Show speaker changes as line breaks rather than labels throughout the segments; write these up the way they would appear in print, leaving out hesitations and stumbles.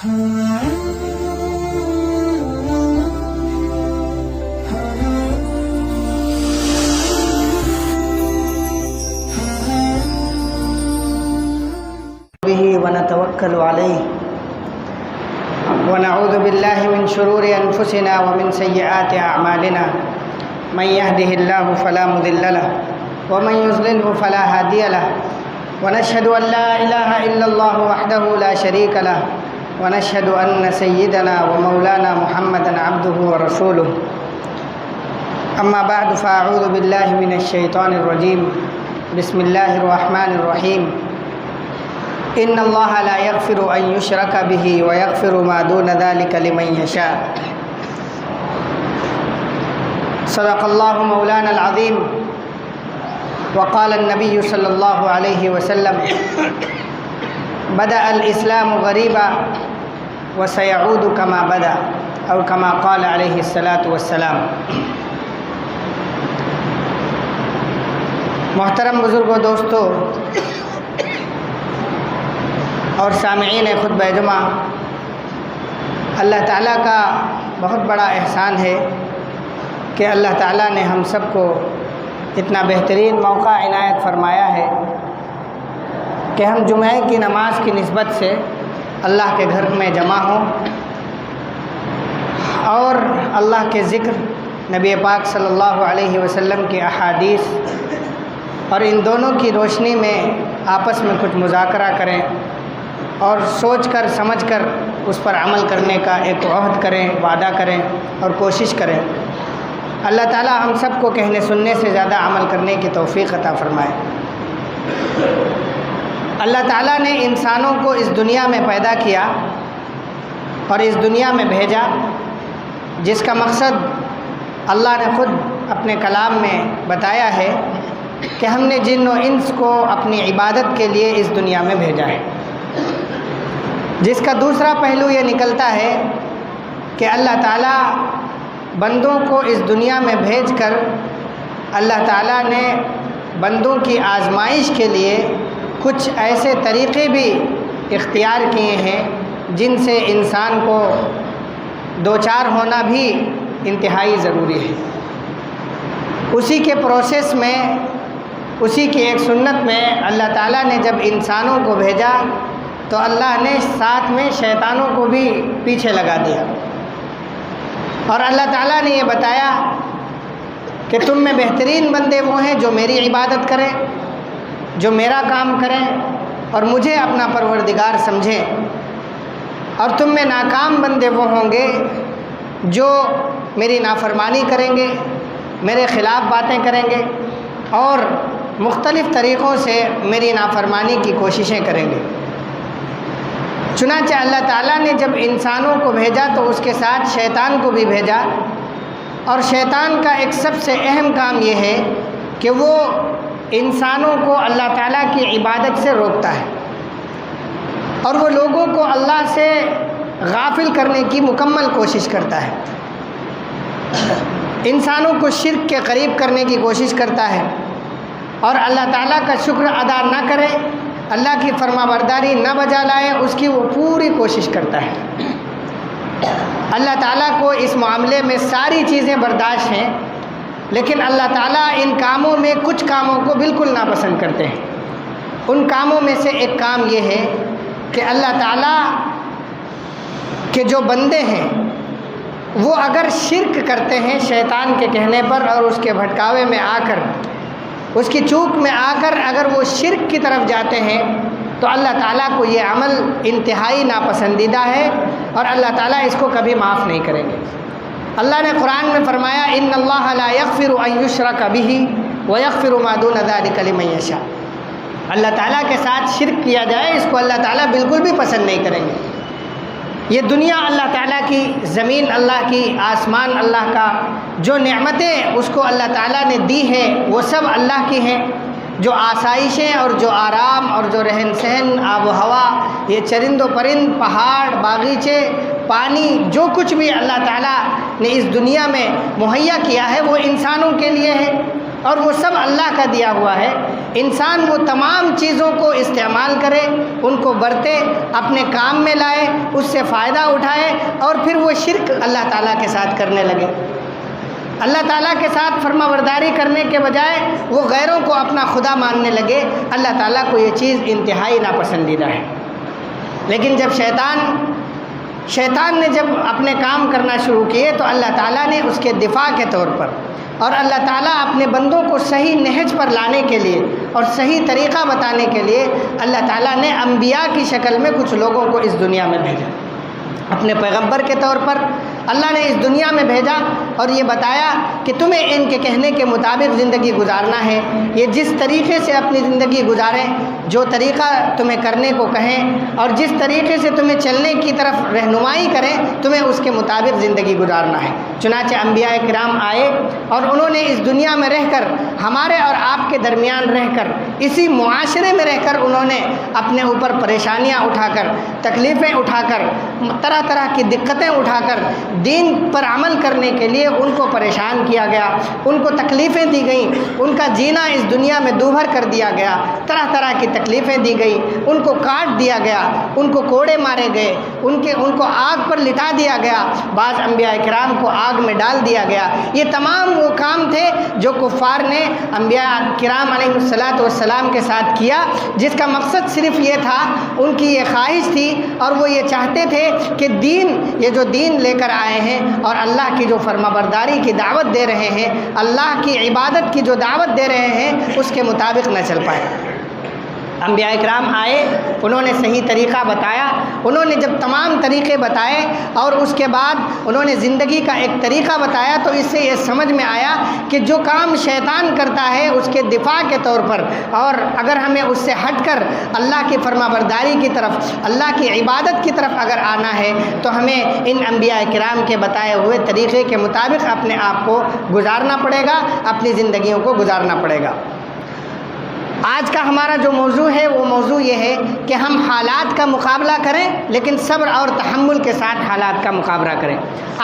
به ونتوكل عليه ونعوذ بالله من شرور أنفسنا ومن سيئات أعمالنا من يهده الله فلا مضل له ومن يضلله فلا هادي له ونشهد أن لا إله إلا الله وحده لا شريك له ونشهد أن سيدنا ومولانا محمدا عبده ورسوله أما بعد فأعوذ بالله من الشيطان الرجيم بسم الله الرحمن الرحيم إن الله لا يغفر أن يشرك به ويغفر ما دون ذلك لمن يشاء صدق الله مولانا العظيم وقال النبي صلى الله عليه وسلم بدأ الإسلام غريبا وسيعود كما بدأ أو كما قال عليه الصلاة والسلام۔ محترم بزرگوں، دوستو اور سامعین خطبہ جمعہ، اللہ تعالیٰ کا بہت بڑا احسان ہے کہ اللہ تعالیٰ نے ہم سب کو اتنا بہترین موقع عنایت فرمایا ہے کہ ہم جمعہ کی نماز کی نسبت سے اللہ کے گھر میں جمع ہوں اور اللہ کے ذکر، نبی پاک صلی اللہ علیہ وسلم کی احادیث اور ان دونوں کی روشنی میں آپس میں کچھ مذاکرہ کریں اور سوچ کر سمجھ کر اس پر عمل کرنے کا ایک عہد کریں، وعدہ کریں اور کوشش کریں۔ اللہ تعالیٰ ہم سب کو کہنے سننے سے زیادہ عمل کرنے کی توفیق عطا فرمائے۔ اللہ تعالیٰ نے انسانوں کو اس دنیا میں پیدا کیا اور اس دنیا میں بھیجا، جس کا مقصد اللہ نے خود اپنے کلام میں بتایا ہے کہ ہم نے جن و انس کو اپنی عبادت کے لیے اس دنیا میں بھیجا ہے، جس کا دوسرا پہلو یہ نکلتا ہے کہ اللہ تعالیٰ بندوں کو اس دنیا میں بھیج کر اللہ تعالیٰ نے بندوں کی آزمائش کے لیے کچھ ایسے طریقے بھی اختیار کیے ہیں جن سے انسان کو دوچار ہونا بھی انتہائی ضروری ہے۔ اسی کے پروسیس میں، اسی کی ایک سنت میں اللہ تعالیٰ نے جب انسانوں کو بھیجا تو اللہ نے ساتھ میں شیطانوں کو بھی پیچھے لگا دیا، اور اللہ تعالیٰ نے یہ بتایا کہ تم میں بہترین بندے وہ ہیں جو میری عبادت کریں، جو میرا کام کریں اور مجھے اپنا پروردگار سمجھیں، اور تم میں ناکام بندے وہ ہوں گے جو میری نافرمانی کریں گے، میرے خلاف باتیں کریں گے اور مختلف طریقوں سے میری نافرمانی کی کوششیں کریں گے۔ چنانچہ اللہ تعالیٰ نے جب انسانوں کو بھیجا تو اس کے ساتھ شیطان کو بھی بھیجا، اور شیطان کا ایک سب سے اہم کام یہ ہے کہ وہ انسانوں کو اللہ تعالیٰ کی عبادت سے روکتا ہے اور وہ لوگوں کو اللہ سے غافل کرنے کی مکمل کوشش کرتا ہے، انسانوں کو شرک کے قریب کرنے کی کوشش کرتا ہے اور اللہ تعالیٰ کا شکر ادا نہ کرے، اللہ کی فرما برداری نہ بجا لائے، اس کی وہ پوری کوشش کرتا ہے۔ اللہ تعالیٰ کو اس معاملے میں ساری چیزیں برداشت ہیں، لیکن اللہ تعالیٰ ان کاموں میں کچھ کاموں کو بالکل ناپسند کرتے ہیں۔ ان کاموں میں سے ایک کام یہ ہے کہ اللہ تعالیٰ کے جو بندے ہیں وہ اگر شرک کرتے ہیں شیطان کے کہنے پر اور اس کے بھٹکاوے میں آ کر، اس کی چوک میں آ کر اگر وہ شرک کی طرف جاتے ہیں تو اللہ تعالیٰ کو یہ عمل انتہائی ناپسندیدہ ہے اور اللہ تعالیٰ اس کو کبھی معاف نہیں کریں گے۔ اللہ نے قرآن میں فرمایا ان اللہ لا یغفر ان یشرک بہ ویغفر ما دون ذلک لمن یشاء۔ اللہ تعالیٰ کے ساتھ شرک کیا جائے اس کو اللہ تعالیٰ بالکل بھی پسند نہیں کریں گے۔ یہ دنیا اللہ تعالیٰ کی، زمین اللہ کی، آسمان اللہ کا، جو نعمتیں اس کو اللہ تعالیٰ نے دی ہیں وہ سب اللہ کی ہیں، جو آسائشیں اور جو آرام اور جو رہن سہن، آب و ہوا، یہ چرند و پرند، پہاڑ، باغیچے، پانی، جو کچھ بھی اللہ تعالیٰ نے اس دنیا میں مہیا کیا ہے وہ انسانوں کے لیے ہے، اور وہ سب اللہ کا دیا ہوا ہے۔ انسان وہ تمام چیزوں کو استعمال کرے، ان کو برتے، اپنے کام میں لائے، اس سے فائدہ اٹھائے، اور پھر وہ شرک اللہ تعالیٰ کے ساتھ کرنے لگے۔ اللہ تعالیٰ کے ساتھ فرما برداری کرنے کے بجائے وہ غیروں کو اپنا خدا ماننے لگے۔ اللہ تعالیٰ کو یہ چیز انتہائی ناپسندیدہ ہے۔ لیکن جب شیطان نے جب اپنے کام کرنا شروع کیے تو اللہ تعالیٰ نے اس کے دفاع کے طور پر اور اللہ تعالیٰ اپنے بندوں کو صحیح نہج پر لانے کے لیے اور صحیح طریقہ بتانے کے لیے اللہ تعالیٰ نے انبیاء کی شکل میں کچھ لوگوں کو اس دنیا میں بھیجا۔ اپنے پیغمبر کے طور پر اللہ نے اس دنیا میں بھیجا اور یہ بتایا کہ تمہیں ان کے کہنے کے مطابق زندگی گزارنا ہے۔ یہ جس طریقے سے اپنی زندگی گزاریں، جو طریقہ تمہیں کرنے کو کہیں اور جس طریقے سے تمہیں چلنے کی طرف رہنمائی کریں، تمہیں اس کے مطابق زندگی گزارنا ہے۔ چنانچہ انبیاء کرام آئے اور انہوں نے اس دنیا میں رہ کر، ہمارے اور آپ کے درمیان رہ کر، اسی معاشرے میں رہ کر انہوں نے اپنے اوپر پریشانیاں اٹھا کر، تکلیفیں اٹھا کر، طرح طرح کی دقتیں اٹھا کر دین پر عمل کرنے کے لیے ان کو پریشان کیا گیا، ان کو تکلیفیں دی گئیں، ان کا جینا اس دنیا میں دوبھر کر دیا گیا، طرح طرح کی تکلیفیں دی گئی، ان کو کاٹ دیا گیا، ان کو کوڑے مارے گئے، ان کو آگ پر لٹا دیا گیا، بعض انبیاء کرام کو آگ میں ڈال دیا گیا۔ یہ تمام وہ کام تھے جو کفار نے انبیاء کرام علیہ السلام کے ساتھ کیا، جس کا مقصد صرف یہ تھا، ان کی یہ خواہش تھی اور وہ یہ چاہتے تھے کہ یہ جو دین لے کر آئے ہیں اور اللہ کی جو فرما برداری کی دعوت دے رہے ہیں، اللہ کی عبادت کی جو دعوت دے رہے ہیں، اس کے مطابق نہ چل پائے۔ انبیاء کرام آئے، انہوں نے صحیح طریقہ بتایا، انہوں نے جب تمام طریقے بتائے اور اس کے بعد انہوں نے زندگی کا ایک طریقہ بتایا، تو اس سے یہ سمجھ میں آیا کہ جو کام شیطان کرتا ہے اس کے دفاع کے طور پر، اور اگر ہمیں اس سے ہٹ کر اللہ کی فرما برداری کی طرف، اللہ کی عبادت کی طرف اگر آنا ہے، تو ہمیں ان انبیاء کرام کے بتائے ہوئے طریقے کے مطابق اپنے آپ کو گزارنا پڑے گا، اپنی زندگیوں کو گزارنا پڑے گا۔ آج کا ہمارا جو موضوع ہے وہ موضوع یہ ہے کہ ہم حالات کا مقابلہ کریں، لیکن صبر اور تحمل کے ساتھ حالات کا مقابلہ کریں۔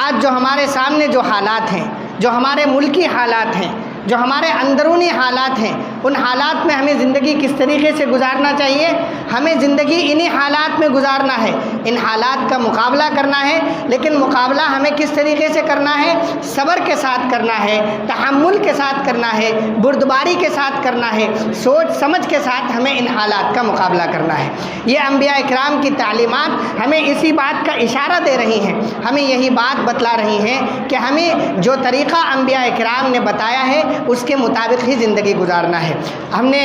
آج جو ہمارے سامنے جو حالات ہیں، جو ہمارے ملکی حالات ہیں، جو ہمارے اندرونی حالات ہیں، ان حالات میں ہمیں زندگی کس طریقے سے گزارنا چاہیے؟ ہمیں زندگی انہی حالات میں گزارنا ہے، ان حالات کا مقابلہ کرنا ہے، لیکن مقابلہ ہمیں کس طریقے سے کرنا ہے؟ صبر کے ساتھ کرنا ہے، تحمل کے ساتھ کرنا ہے، بردباری کے ساتھ کرنا ہے، سوچ سمجھ کے ساتھ ہمیں ان حالات کا مقابلہ کرنا ہے۔ یہ انبیاء کرام کی تعلیمات ہمیں اسی بات کا اشارہ دے رہی ہیں، ہمیں یہی بات بتلا رہی ہیں کہ ہمیں جو طریقہ انبیاء کرام نے بتایا ہے اس کے مطابق ہی زندگی گزارنا ہے۔ ہم نے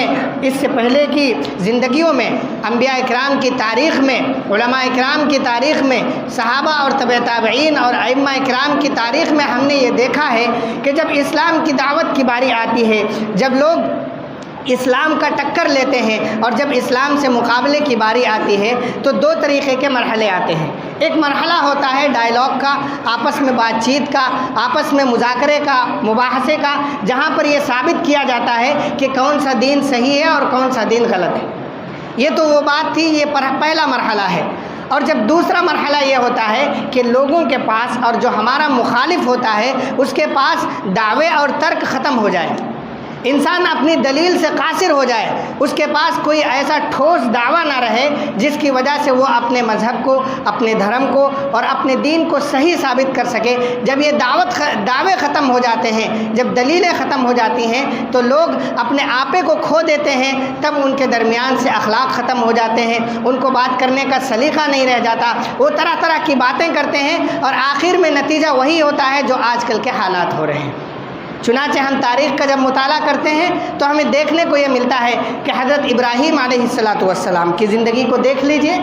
اس سے پہلے کی زندگیوں میں، انبیاء کرام کی تاریخ میں، علماء کرام کی تاریخ میں، صحابہ اور تبع تابعین اور ائمہ کرام کی تاریخ میں ہم نے یہ دیکھا ہے کہ جب اسلام کی دعوت کی باری آتی ہے، جب لوگ اسلام کا ٹکر لیتے ہیں اور جب اسلام سے مقابلے کی باری آتی ہے تو دو طریقے کے مرحلے آتے ہیں۔ ایک مرحلہ ہوتا ہے ڈائیلاگ کا، آپس میں بات چیت کا، آپس میں مذاکرے کا، مباحثے کا، جہاں پر یہ ثابت کیا جاتا ہے کہ کون سا دین صحیح ہے اور کون سا دین غلط ہے۔ یہ تو وہ بات تھی، یہ پہلا مرحلہ ہے۔ اور جب دوسرا مرحلہ یہ ہوتا ہے کہ لوگوں کے پاس، اور جو ہمارا مخالف ہوتا ہے اس کے پاس دعوے اور ترک ختم ہو جائے، انسان اپنی دلیل سے قاصر ہو جائے، اس کے پاس کوئی ایسا ٹھوس دعویٰ نہ رہے جس کی وجہ سے وہ اپنے مذہب کو، اپنے دھرم کو اور اپنے دین کو صحیح ثابت کر سکے۔ جب یہ دعوے ختم ہو جاتے ہیں، جب دلیلیں ختم ہو جاتی ہیں، تو لوگ اپنے آپے کو کھو دیتے ہیں، تب ان کے درمیان سے اخلاق ختم ہو جاتے ہیں، ان کو بات کرنے کا سلیقہ نہیں رہ جاتا، وہ طرح طرح کی باتیں کرتے ہیں اور آخر میں نتیجہ وہی ہوتا ہے جو آج کل کے حالات ہو رہے ہیں۔ چنانچہ ہم تاریخ کا جب مطالعہ کرتے ہیں تو ہمیں دیکھنے کو یہ ملتا ہے کہ حضرت ابراہیم علیہ السلام کی زندگی کو دیکھ لیجئے۔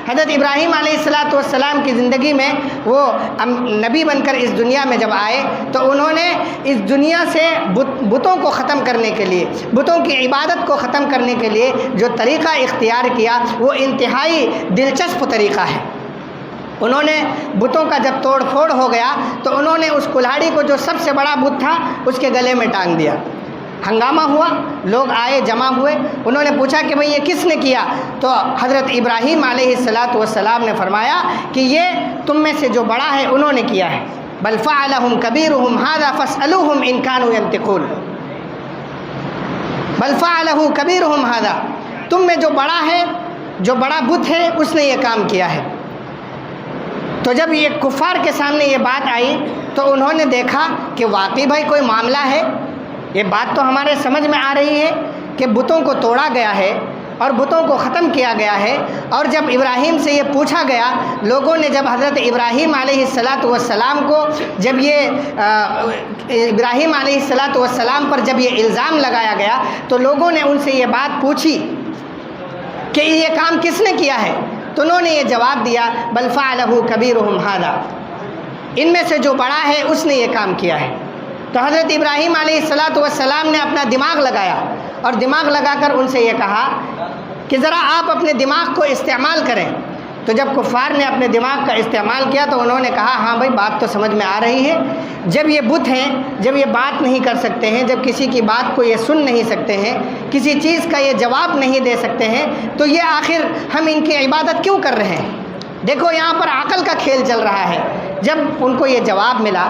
حضرت ابراہیم علیہ السلام کی زندگی میں وہ نبی بن کر اس دنیا میں جب آئے تو انہوں نے اس دنیا سے بتوں کو ختم کرنے کے لیے، بتوں کی عبادت کو ختم کرنے کے لیے جو طریقہ اختیار کیا وہ انتہائی دلچسپ طریقہ ہے۔ انہوں نے بتوں کا جب توڑ پھوڑ ہو گیا تو انہوں نے اس کلہاڑی کو جو سب سے بڑا بت تھا اس کے گلے میں ٹانگ دیا۔ ہنگامہ ہوا، لوگ آئے، جمع ہوئے، انہوں نے پوچھا کہ بھئی یہ کس نے کیا؟ تو حضرت ابراہیم علیہ السلام نے فرمایا کہ یہ تم میں سے جو بڑا ہے انہوں نے کیا ہے۔ بل فعلہم کبیرہم ھذا فاسألوہم ان کانوا ینطقون۔ بل فعلہ کبیرہم ھذا، تم میں جو بڑا ہے، جو بڑا بت ہے، اس نے یہ کام کیا ہے۔ تو جب یہ کفار کے سامنے یہ بات آئی تو انہوں نے دیکھا کہ واقعی بھائی کوئی معاملہ ہے، یہ بات تو ہمارے سمجھ میں آ رہی ہے کہ بتوں کو توڑا گیا ہے اور بتوں کو ختم کیا گیا ہے۔ اور جب ابراہیم سے یہ پوچھا گیا، لوگوں نے جب حضرت ابراہیم علیہ السلام کو جب یہ ابراہیم علیہ السلام پر جب یہ الزام لگایا گیا تو لوگوں نے ان سے یہ بات پوچھی کہ یہ کام کس نے کیا ہے، تو انہوں نے یہ جواب دیا بل فعلہ کبیرہم ھذا، ان میں سے جو بڑا ہے اس نے یہ کام کیا ہے۔ تو حضرت ابراہیم علیہ السلام نے اپنا دماغ لگایا اور دماغ لگا کر ان سے یہ کہا کہ ذرا آپ اپنے دماغ کو استعمال کریں۔ تو جب کفار نے اپنے دماغ کا استعمال کیا تو انہوں نے کہا ہاں بھائی بات تو سمجھ میں آ رہی ہے، جب یہ بت ہیں، جب یہ بات نہیں کر سکتے ہیں، جب کسی کی بات کو یہ سن نہیں سکتے ہیں، کسی چیز کا یہ جواب نہیں دے سکتے ہیں، تو یہ آخر ہم ان کی عبادت کیوں کر رہے ہیں؟ دیکھو یہاں پر عقل کا کھیل چل رہا ہے۔ جب ان کو یہ جواب ملا،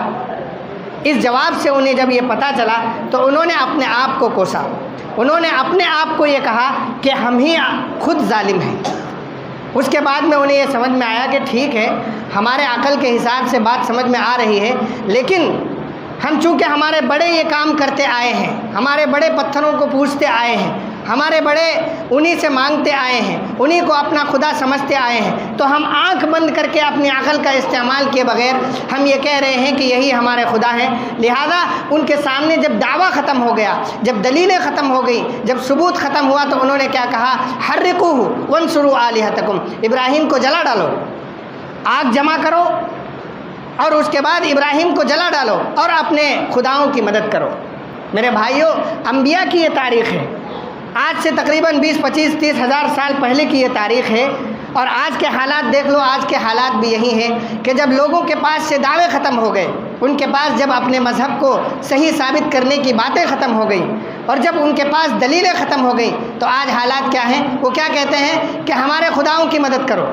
اس جواب سے انہیں جب یہ پتہ چلا تو انہوں نے اپنے آپ کو کوسا، انہوں نے اپنے آپ کو یہ کہا کہ ہم ہی خود ظالم ہیں۔ اس کے بعد میں انہیں یہ سمجھ میں آیا کہ ٹھیک ہے، ہمارے عقل کے حساب سے بات سمجھ میں آ رہی ہے، لیکن ہم چونکہ ہمارے بڑے یہ کام کرتے آئے ہیں، ہمارے بڑے پتھروں کو پوجتے آئے ہیں، ہمارے بڑے انہی سے مانگتے آئے ہیں، انہی کو اپنا خدا سمجھتے آئے ہیں، تو ہم آنکھ بند کر کے اپنی عقل کا استعمال کیے بغیر ہم یہ کہہ رہے ہیں کہ یہی ہمارے خدا ہیں۔ لہذا ان کے سامنے جب دعویٰ ختم ہو گیا، جب دلیلیں ختم ہو گئی، جب ثبوت ختم ہوا تو انہوں نے کیا کہا؟ حرقوہ وانصروا آلہتکم، ابراہیم کو جلا ڈالو، آگ جمع کرو اور اس کے بعد ابراہیم کو جلا ڈالو اور اپنے خداؤں کی مدد کرو۔ میرے بھائیوں، انبیاء کی یہ تاریخ ہے، آج سے تقریباً 20-25-30 ہزار سال پہلے کی یہ تاریخ ہے، اور آج کے حالات دیکھ لو، آج کے حالات بھی یہی ہیں کہ جب لوگوں کے پاس سے دعوے ختم ہو گئے، ان کے پاس جب اپنے مذہب کو صحیح ثابت کرنے کی باتیں ختم ہو گئیں اور جب ان کے پاس دلیلیں ختم ہو گئیں تو آج حالات کیا ہیں؟ وہ کیا کہتے ہیں کہ ہمارے خداؤں کی مدد کرو،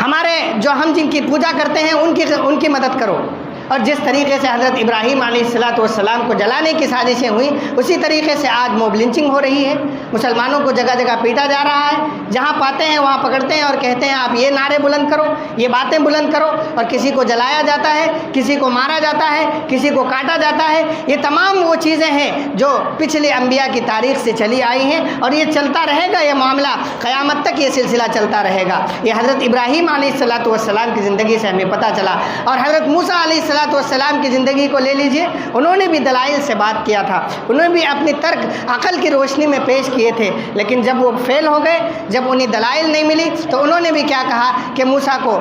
ہمارے جو ہم جن کی پوجا کرتے ہیں ان کی مدد کرو۔ اور جس طریقے سے حضرت ابراہیم علیہ السلام کو جلانے کی سازشیں ہوئیں، اسی طریقے سے آج موب لنچنگ ہو رہی ہے، مسلمانوں کو جگہ جگہ پیٹا جا رہا ہے، جہاں پاتے ہیں وہاں پکڑتے ہیں اور کہتے ہیں آپ یہ نعرے بلند کرو، یہ باتیں بلند کرو، اور کسی کو جلایا جاتا ہے، کسی کو مارا جاتا ہے، کسی کو کاٹا جاتا ہے۔ یہ تمام وہ چیزیں ہیں جو پچھلے انبیاء کی تاریخ سے چلی آئی ہیں، اور یہ چلتا رہے گا، یہ معاملہ قیامت تک یہ سلسلہ چلتا رہے گا۔ یہ حضرت ابراہیم علیہ السلام کی زندگی سے ہمیں پتہ چلا، اور حضرت موسیٰ علیہ السلام کی زندگی کو لے لیجئے، انہوں نے بھی دلائل سے بات کیا تھا، انہوں نے بھی اپنی ترک عقل کی روشنی میں پیش کیے تھے، لیکن جب وہ فیل ہو گئے، جب انہیں دلائل نہیں ملی تو انہوں نے بھی کیا کہا کہ موسیٰ کو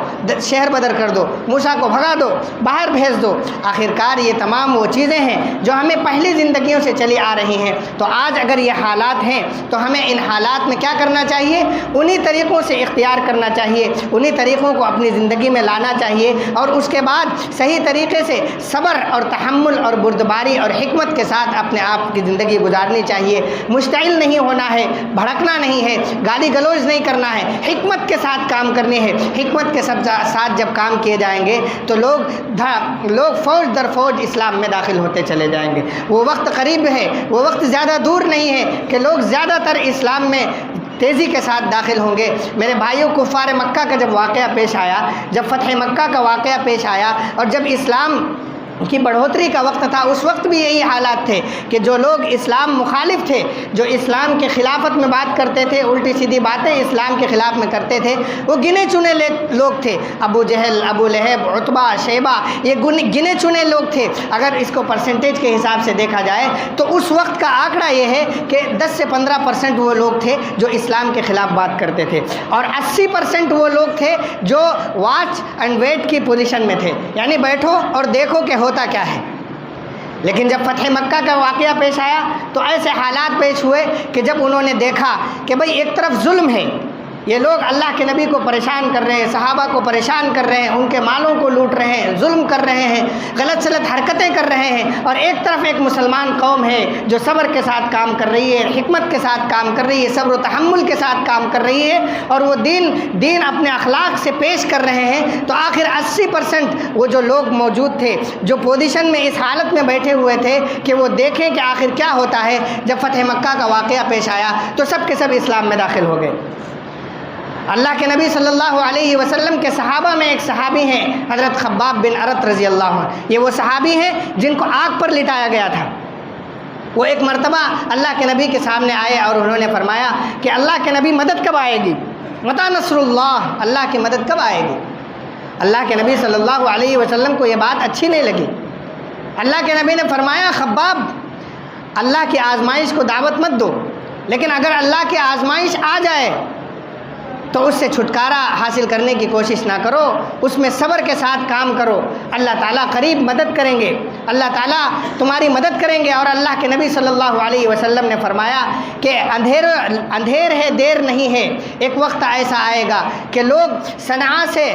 شہر بدر کر دو، موسیٰ کو بھگا دو، باہر بھیج دو۔ آخرکار یہ تمام وہ چیزیں ہیں جو ہمیں پہلی زندگیوں سے چلی آ رہی ہیں۔ تو آج اگر یہ حالات ہیں تو ہمیں ان حالات میں کیا کرنا چاہیے؟ انہی طریقوں سے اختیار کرنا چاہیے، انہی طریقوں کو اپنی زندگی میں لانا چاہیے، اور اس کے بعد صحیح طریقے سے صبر اور تحمل اور بردباری اور حکمت کے ساتھ اپنے آپ کی زندگی گزارنی چاہیے۔ مشتعل نہیں ہونا ہے، بھڑکنا نہیں ہے، گالی گلوچ نہیں کرنا ہے، حکمت کے ساتھ کام کرنے ہے۔ حکمت کے ساتھ جب کام کیے جائیں گے تو لوگ فوج در فوج اسلام میں داخل ہوتے چلے جائیں گے۔ وہ وقت قریب ہے، وہ وقت زیادہ دور نہیں ہے کہ لوگ زیادہ تر اسلام میں تیزی کے ساتھ داخل ہوں گے۔ میرے بھائیوں، کفار مکہ کا جب واقعہ پیش آیا، جب فتح مکہ کا واقعہ پیش آیا، اور جب اسلام کی بڑھوتری کا وقت تھا، اس وقت بھی یہی حالات تھے کہ جو لوگ اسلام مخالف تھے، جو اسلام کے خلافت میں بات کرتے تھے، الٹی سیدھی باتیں اسلام کے خلاف میں کرتے تھے، وہ گنے چنے لوگ تھے۔ ابو جہل، ابو لہب، عتبہ، شیبہ، یہ گنے چنے لوگ تھے۔ اگر اس کو پرسنٹیج کے حساب سے دیکھا جائے تو اس وقت کا آنکڑا یہ ہے کہ 10 سے 15% وہ لوگ تھے جو اسلام کے خلاف بات کرتے تھے، اور 80% وہ لوگ تھے جو واچ اینڈ ویٹ کی پوزیشن میں تھے، یعنی بیٹھو اور دیکھو کہ ہوتا کیا ہے۔ لیکن جب فتح مکہ کا واقعہ پیش آیا تو ایسے حالات پیش ہوئے کہ جب انہوں نے دیکھا کہ بھئی ایک طرف ظلم ہے، یہ لوگ اللہ کے نبی کو پریشان کر رہے ہیں، صحابہ کو پریشان کر رہے ہیں، ان کے مالوں کو لوٹ رہے ہیں، ظلم کر رہے ہیں، غلط سلط حرکتیں کر رہے ہیں، اور ایک طرف ایک مسلمان قوم ہے جو صبر کے ساتھ کام کر رہی ہے، حکمت کے ساتھ کام کر رہی ہے، صبر و تحمل کے ساتھ کام کر رہی ہے، اور وہ دین اپنے اخلاق سے پیش کر رہے ہیں۔ تو آخر 80% وہ جو لوگ موجود تھے، جو پوزیشن میں اس حالت میں بیٹھے ہوئے تھے کہ وہ دیکھیں کہ آخر کیا ہوتا ہے، جب فتح مکہ کا واقعہ پیش آیا تو سب کے سب اسلام میں داخل ہو گئے۔ اللہ کے نبی صلی اللہ علیہ وسلم کے صحابہ میں ایک صحابی ہیں حضرت خباب بن ارت رضی اللہ عنہ۔ یہ وہ صحابی ہیں جن کو آگ پر لٹایا گیا تھا۔ وہ ایک مرتبہ اللہ کے نبی کے سامنے آئے اور انہوں نے فرمایا کہ اللہ کے نبی مدد کب آئے گی؟ متی نصر اللہ، اللہ کی مدد کب آئے گی؟ اللہ کے نبی صلی اللہ علیہ وسلم کو یہ بات اچھی نہیں لگی۔ اللہ کے نبی نے فرمایا خباب، اللہ کی آزمائش کو دعوت مت دو، لیکن اگر اللہ کی آزمائش آ جائے تو اس سے چھٹکارا حاصل کرنے کی کوشش نہ کرو، اس میں صبر کے ساتھ کام کرو، اللہ تعالیٰ قریب مدد کریں گے، اللہ تعالیٰ تمہاری مدد کریں گے۔ اور اللہ کے نبی صلی اللہ علیہ وسلم نے فرمایا کہ اندھیر ہے دیر نہیں ہے، ایک وقت ایسا آئے گا کہ لوگ صنعاء سے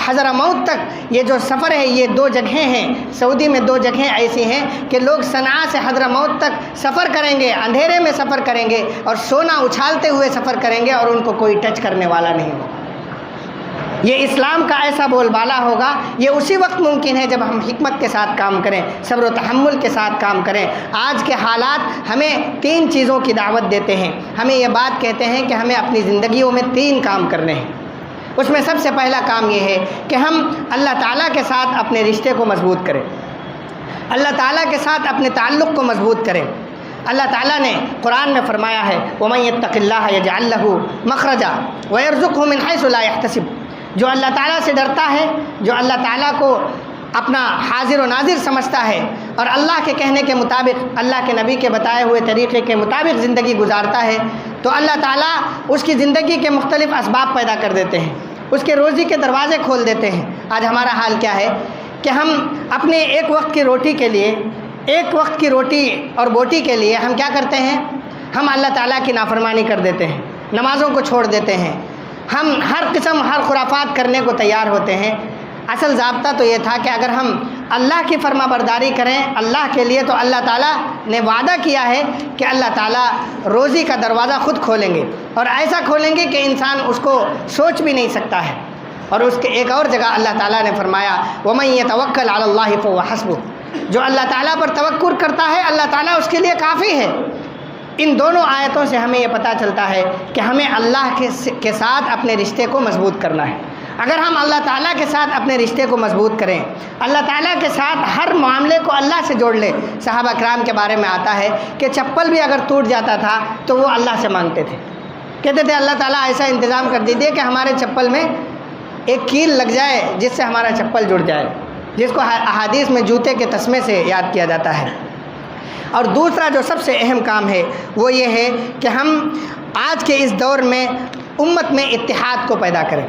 حضرموت تک یہ جو سفر ہے، یہ 2 جگہیں ہیں سعودی میں، 2 جگہیں ایسی ہیں کہ لوگ صنعاء سے حضرموت تک سفر کریں گے، اندھیرے میں سفر کریں گے اور سونا اچھالتے ہوئے سفر کریں گے، اور ان کو کوئی ٹچ کرنے والا نہیں ہوگا۔ یہ اسلام کا ایسا بول بالا ہوگا، یہ اسی وقت ممکن ہے جب ہم حکمت کے ساتھ کام کریں، صبر و تحمل کے ساتھ کام کریں۔ آج کے حالات ہمیں 3 چیزوں کی دعوت دیتے ہیں، ہمیں یہ بات کہتے ہیں کہ ہمیں اپنی زندگیوں میں 3 کام کرنے ہیں۔ اس میں سب سے پہلا کام یہ ہے کہ ہم اللہ تعالیٰ کے ساتھ اپنے رشتے کو مضبوط کریں، اللہ تعالیٰ کے ساتھ اپنے تعلق کو مضبوط کریں۔ اللہ تعالیٰ نے قرآن میں فرمایا ہے وَمَن يَتَّقِ اللَّهَ يَجْعَل لَّهُ مَخْرَجًا وَيَرْزُقْهُ مِنْ حَيْثُ لَا يَحْتَسِبُ۔ جو اللہ تعالیٰ سے ڈرتا ہے، جو اللہ تعالیٰ کو اپنا حاضر و ناظر سمجھتا ہے اور اللہ کے کہنے کے مطابق، اللہ کے نبی کے بتائے ہوئے طریقے کے مطابق زندگی گزارتا ہے، تو اللہ تعالیٰ اس کی زندگی کے مختلف اسباب پیدا کر دیتے ہیں، اس کے روزی کے دروازے کھول دیتے ہیں۔ آج ہمارا حال کیا ہے کہ ہم اپنے ایک وقت کی روٹی کے لیے، ایک وقت کی روٹی اور بوٹی کے لیے ہم کیا کرتے ہیں؟ ہم اللہ تعالیٰ کی نافرمانی کر دیتے ہیں، نمازوں کو چھوڑ دیتے ہیں، ہم ہر قسم ہر خرافات کرنے کو تیار ہوتے ہیں۔ اصل ضابطہ تو یہ تھا کہ اگر ہم اللہ کی فرما برداری کریں اللہ کے لیے، تو اللہ تعالیٰ نے وعدہ کیا ہے کہ اللہ تعالیٰ روزی کا دروازہ خود کھولیں گے، اور ایسا کھولیں گے کہ انسان اس کو سوچ بھی نہیں سکتا ہے۔ اور اس کے ایک اور جگہ اللہ تعالیٰ نے فرمایا وَمَن يَتَوَكَّلْ عَلَى اللَّهِ فَهُوَ حَسْبُهُ، جو اللہ تعالیٰ پر توکل کرتا ہے اللہ تعالیٰ اس کے لیے کافی ہے۔ ان دونوں آیتوں سے ہمیں یہ پتہ چلتا ہے کہ ہمیں اللہ کے ساتھ اپنے رشتے کو مضبوط کرنا ہے۔ اگر ہم اللہ تعالیٰ کے ساتھ اپنے رشتے کو مضبوط کریں، اللہ تعالیٰ کے ساتھ ہر معاملے کو اللہ سے جوڑ لیں۔ صحابہ کرام کے بارے میں آتا ہے کہ چپل بھی اگر ٹوٹ جاتا تھا تو وہ اللہ سے مانگتے تھے، کہتے تھے اللہ تعالیٰ ایسا انتظام کر دیجیے کہ ہمارے چپل میں ایک کیل لگ جائے جس سے ہمارا چپل جڑ جائے، جس کو احادیث میں جوتے کے تسمے سے یاد کیا جاتا ہے۔ اور دوسرا جو سب سے اہم کام ہے وہ یہ ہے کہ ہم آج کے اس دور میں امت میں اتحاد کو پیدا کریں،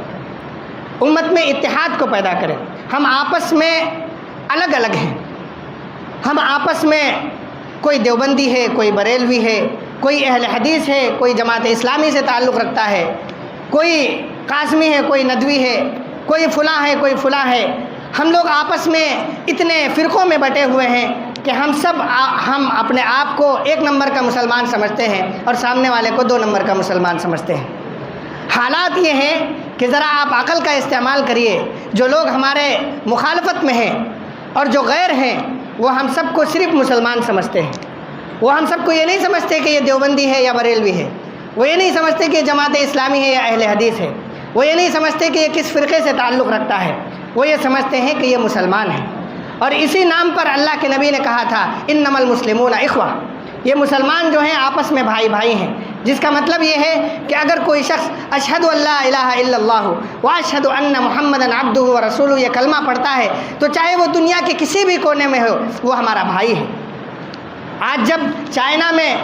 امت میں اتحاد کو پیدا کریں۔ ہم آپس میں الگ الگ ہیں، ہم آپس میں کوئی دیوبندی ہے، کوئی بریلوی ہے، کوئی اہل حدیث ہے، کوئی جماعت اسلامی سے تعلق رکھتا ہے، کوئی قاسمی ہے، کوئی ندوی ہے، کوئی فلاں ہے، کوئی فلاں ہے۔ ہم لوگ آپس میں اتنے فرقوں میں بٹے ہوئے ہیں کہ ہم اپنے آپ کو 1 نمبر کا مسلمان سمجھتے ہیں اور سامنے والے کو 2 نمبر کا مسلمان سمجھتے ہیں۔ حالات یہ ہیں کہ ذرا آپ عقل کا استعمال کریے، جو لوگ ہمارے مخالفت میں ہیں اور جو غیر ہیں وہ ہم سب کو صرف مسلمان سمجھتے ہیں، وہ ہم سب کو یہ نہیں سمجھتے کہ یہ دیوبندی ہے یا بریلوی ہے، وہ یہ نہیں سمجھتے کہ یہ جماعت اسلامی ہے یا اہل حدیث ہے، وہ یہ نہیں سمجھتے کہ یہ کس فرقے سے تعلق رکھتا ہے، وہ یہ سمجھتے ہیں کہ یہ مسلمان ہے۔ اور اسی نام پر اللہ کے نبی نے کہا تھا انما المسلمون اخوہ، یہ مسلمان جو ہیں آپس میں بھائی بھائی ہیں، جس کا مطلب یہ ہے کہ اگر کوئی شخص اشہد ان لا الہ الا اللہ واشہد ان محمدا عبدہ ورسولہ یہ کلمہ پڑھتا ہے تو چاہے وہ دنیا کے کسی بھی کونے میں ہو وہ ہمارا بھائی ہے۔ آج جب چائنا میں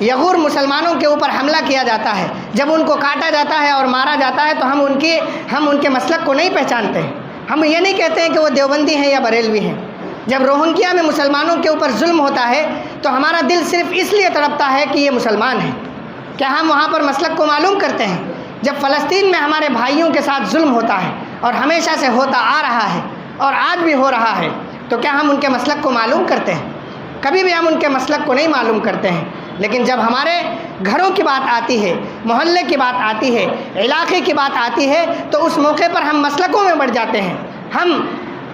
یغور مسلمانوں کے اوپر حملہ کیا جاتا ہے، جب ان کو کاٹا جاتا ہے اور مارا جاتا ہے، تو ہم ان کے مسلک کو نہیں پہچانتے ہیں، ہم یہ نہیں کہتے ہیں کہ وہ دیوبندی ہیں یا بریلوی ہیں۔ جب روہنگیا میں مسلمانوں کے اوپر ظلم ہوتا ہے تو ہمارا دل صرف اس لیے تڑپتا ہے کہ یہ مسلمان ہیں۔ کیا ہم وہاں پر مسلک کو معلوم کرتے ہیں؟ جب فلسطین میں ہمارے بھائیوں کے ساتھ ظلم ہوتا ہے اور ہمیشہ سے ہوتا آ رہا ہے اور آج بھی ہو رہا ہے، تو کیا ہم ان کے مسلک کو معلوم کرتے ہیں؟ کبھی بھی ہم ان کے مسلک کو نہیں معلوم کرتے ہیں۔ لیکن جب ہمارے گھروں کی بات آتی ہے، محلے کی بات آتی ہے، علاقے کی بات آتی ہے، تو اس موقع پر ہم مسلکوں میں بڑھ جاتے ہیں، ہم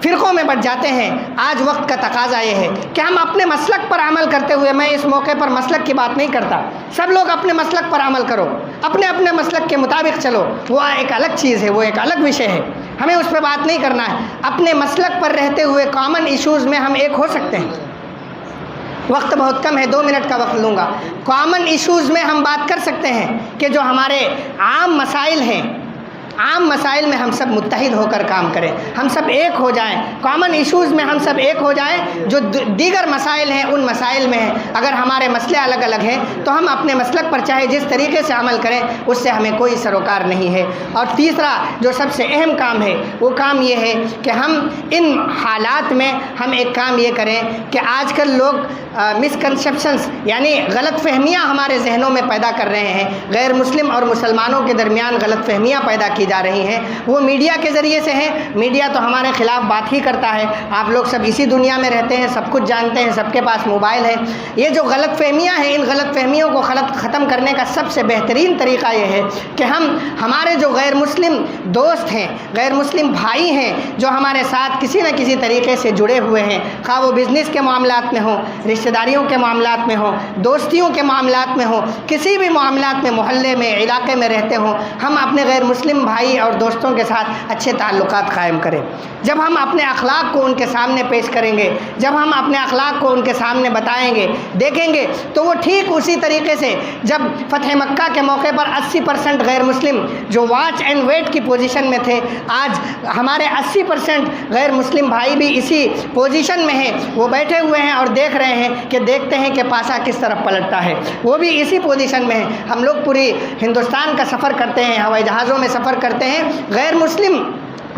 فرقوں میں بڑھ جاتے ہیں۔ آج وقت کا تقاضا یہ ہے کہ ہم اپنے مسلک پر عمل کرتے ہوئے، میں اس موقع پر مسلک کی بات نہیں کرتا، سب لوگ اپنے مسلک پر عمل کرو، اپنے اپنے مسلک کے مطابق چلو، وہ ایک الگ چیز ہے، وہ ایک الگ وشے ہے، ہمیں اس پہ بات نہیں کرنا ہے۔ اپنے مسلک پر رہتے ہوئے کامن ایشوز میں ہم ایک ہو سکتے ہیں۔ وقت بہت کم ہے، 2 منٹ کا وقت لوں گا۔ کامن ایشوز میں ہم بات کر سکتے ہیں کہ جو ہمارے عام مسائل ہیں، عام مسائل میں ہم سب متحد ہو کر کام کریں، ہم سب ایک ہو جائیں، کامن ایشوز میں ہم سب ایک ہو جائیں۔ جو دیگر مسائل ہیں ان مسائل میں ہیں، اگر ہمارے مسئلے الگ الگ ہیں تو ہم اپنے مسلک پر چاہے جس طریقے سے عمل کریں، اس سے ہمیں کوئی سروکار نہیں ہے۔ اور تیسرا جو سب سے اہم کام ہے، وہ کام یہ ہے کہ ہم ان حالات میں ہم ایک کام یہ کریں کہ آج کل لوگ مسکنسیپشنس یعنی غلط فہمیاں ہمارے ذہنوں میں پیدا کر رہے ہیں، غیر مسلم اور مسلمانوں کے درمیان غلط فہمیاں پیدا کی جا رہی ہیں، وہ میڈیا کے ذریعے سے ہیں۔ میڈیا تو ہمارے خلاف بات ہی کرتا ہے، آپ لوگ سب اسی دنیا میں رہتے ہیں، سب کچھ جانتے ہیں، سب کے پاس موبائل ہے۔ یہ جو غلط فہمیاں ہیں، ان غلط فہمیوں کو ختم کرنے کا سب سے بہترین طریقہ یہ ہے کہ ہمارے جو غیر مسلم دوست ہیں، غیر مسلم بھائی ہیں، جو ہمارے ساتھ کسی نہ کسی طریقے سے جڑے ہوئے ہیں، خواہ وہ بزنس کے معاملات میں ہوں، رشتہ داریوں کے معاملات میں ہوں، دوستیوں کے معاملات میں ہوں، کسی بھی معاملات میں، محلے میں، علاقے میں رہتے ہوں، ہم اپنے غیر مسلم بھائی اور دوستوں کے ساتھ اچھے تعلقات قائم کریں۔ جب ہم اپنے اخلاق کو ان کے سامنے پیش کریں گے، جب ہم اپنے اخلاق کو ان کے سامنے بتائیں گے، دیکھیں گے، تو وہ ٹھیک اسی طریقے سے جب فتح مکہ کے موقع پر 80% غیر مسلم جو واچ اینڈ ویٹ کی پوزیشن میں تھے، آج ہمارے 80% غیر مسلم بھائی بھی اسی پوزیشن میں ہیں، وہ بیٹھے ہوئے ہیں اور دیکھ رہے ہیں کہ دیکھتے ہیں کہ پاسا کس طرف پلٹتا ہے، وہ بھی اسی پوزیشن میں ہیں۔ ہم لوگ پوری ہندوستان کا سفر کرتے ہیں، ہوائی جہازوں میں سفر کرتے ہیں، غیر مسلم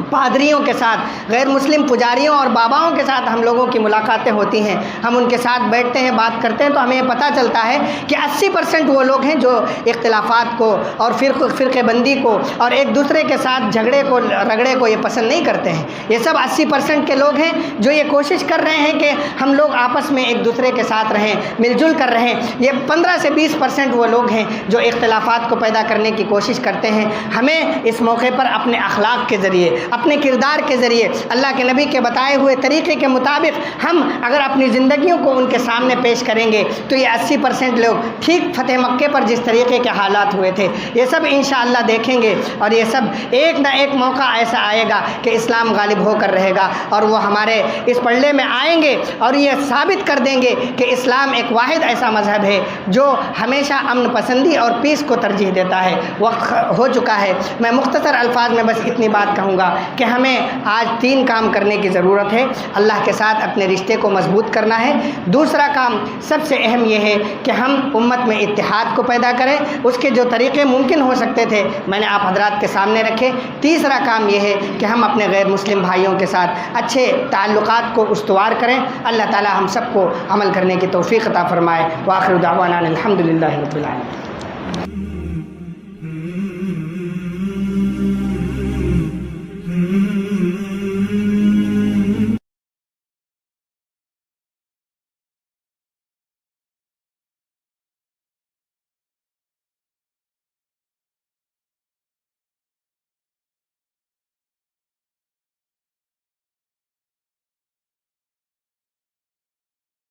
پادریوں کے ساتھ، غیر مسلم پجاریوں اور باباؤں کے ساتھ ہم لوگوں کی ملاقاتیں ہوتی ہیں، ہم ان کے ساتھ بیٹھتے ہیں، بات کرتے ہیں، تو ہمیں یہ پتہ چلتا ہے کہ 80% وہ لوگ ہیں جو اختلافات کو اور فرقے بندی کو اور ایک دوسرے کے ساتھ جھگڑے کو رگڑے کو یہ پسند نہیں کرتے ہیں۔ یہ سب 80% کے لوگ ہیں جو یہ کوشش کر رہے ہیں کہ ہم لوگ آپس میں ایک دوسرے کے ساتھ رہیں، مل جل کر رہیں۔ یہ 15 سے 20% وہ لوگ ہیں جو اختلافات کو پیدا کرنے کی کوشش کرتے ہیں۔ ہمیں اس موقع پر اپنے اخلاق کے ذریعے، اپنے کردار کے ذریعے، اللہ کے نبی کے بتائے ہوئے طریقے کے مطابق ہم اگر اپنی زندگیوں کو ان کے سامنے پیش کریں گے، تو یہ 80% لوگ ٹھیک فتح مکے پر جس طریقے کے حالات ہوئے تھے، یہ سب انشاءاللہ دیکھیں گے، اور یہ سب ایک نہ ایک موقع ایسا آئے گا کہ اسلام غالب ہو کر رہے گا، اور وہ ہمارے اس پلڑے میں آئیں گے اور یہ ثابت کر دیں گے کہ اسلام ایک واحد ایسا مذہب ہے جو ہمیشہ امن پسندی اور پیس کو ترجیح دیتا ہے۔ وقت ہو چکا ہے، میں مختصر الفاظ میں بس اتنی بات کہوں گا کہ ہمیں آج 3 کام کرنے کی ضرورت ہے۔ اللہ کے ساتھ اپنے رشتے کو مضبوط کرنا ہے۔ دوسرا کام سب سے اہم یہ ہے کہ ہم امت میں اتحاد کو پیدا کریں، اس کے جو طریقے ممکن ہو سکتے تھے میں نے آپ حضرات کے سامنے رکھے۔ تیسرا کام یہ ہے کہ ہم اپنے غیر مسلم بھائیوں کے ساتھ اچھے تعلقات کو استوار کریں۔ اللہ تعالی ہم سب کو عمل کرنے کی توفیق عطا فرمائے۔ وآخر دعوانا الحمدللہ رب العالمین۔